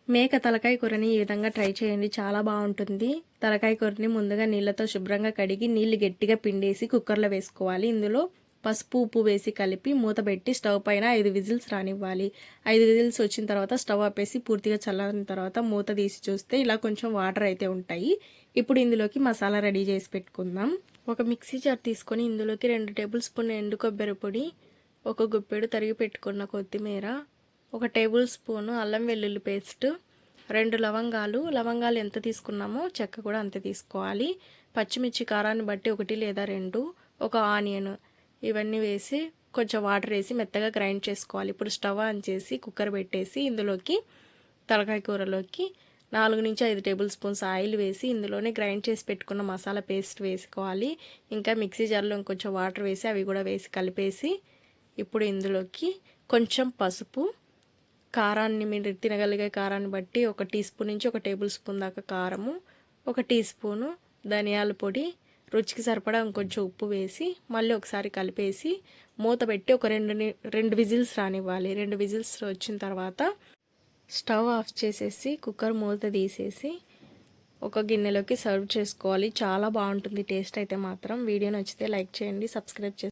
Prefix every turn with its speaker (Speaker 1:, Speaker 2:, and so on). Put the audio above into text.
Speaker 1: మేక తలకాయ కూరని ఈ విధంగా ట్రై చేయండి, చాలా బాగుంటుంది. తలకాయ కూరని ముందుగా నీళ్ళతో శుభ్రంగా కడిగి నీళ్ళు గట్టిగా పిండేసి కుక్కర్లో వేసుకోవాలి. ఇందులో పసుపు ఉప్పు వేసి కలిపి మూత పెట్టి స్టవ్ పైన 5 విజిల్స్ రానివ్వాలి. 5 విజిల్స్ వచ్చిన తర్వాత స్టవ్ ఆపేసి పూర్తిగా చల్లారిన తర్వాత మూత తీసి చూస్తే ఇలా కొంచెం వాటర్ అయితే ఉంటాయి. ఇప్పుడు ఇందులోకి మసాలా రెడీ చేసి పెట్టుకుందాం. ఒక మిక్సీ జార్ తీసుకొని ఇందులోకి 2 టేబుల్ స్పూన్ ఎండు కొబ్బరి పొడి, ఒక గుప్పెడు తరిగి పెట్టుకున్న కొత్తిమీర, 1 టేబుల్ స్పూను అల్లం వెల్లుల్లి పేస్ట్, 2 లవంగాలు ఎంత తీసుకున్నామో చెక్క కూడా అంతే తీసుకోవాలి. పచ్చిమిర్చి కారాన్ని బట్టి 1 లేదా 2, ఒక ఆనియన్, ఇవన్నీ వేసి కొంచెం వాటర్ వేసి మెత్తగా గ్రైండ్ చేసుకోవాలి. ఇప్పుడు స్టవ్ ఆన్ చేసి కుక్కర్ పెట్టేసి ఇందులోకి తలకాయ కూరలోకి 4 నుంచి 5 టేబుల్ స్పూన్స్ ఆయిల్ వేసి ఇందులోనే గ్రైండ్ చేసి పెట్టుకున్న మసాలా పేస్ట్ వేసుకోవాలి. ఇంకా మిక్సీ జార్లో ఇంకొంచెం వాటర్ వేసి అవి కూడా వేసి కలిపేసి ఇప్పుడు ఇందులోకి కొంచెం పసుపు, కారాన్ని మీరు తినగలిగే కారాన్ని బట్టి 1 టీ స్పూన్ నుంచి 1 టేబుల్ స్పూన్ దాకా కారము, 1 టీ స్పూను ధనియాల పొడి, రుచికి సరిపడా ఇంకొంచెం ఉప్పు వేసి మళ్ళీ ఒకసారి కలిపేసి మూత పెట్టి ఒక 2 విజిల్స్ రానివ్వాలి. 2 విజిల్స్ వచ్చిన తర్వాత స్టవ్ ఆఫ్ చేసేసి కుక్కర్ మూత తీసేసి ఒక గిన్నెలోకి సర్వ్ చేసుకోవాలి. చాలా బాగుంటుంది టేస్ట్ అయితే మాత్రం. వీడియో నచ్చితే లైక్ చేయండి, సబ్స్క్రైబ్ చేయండి.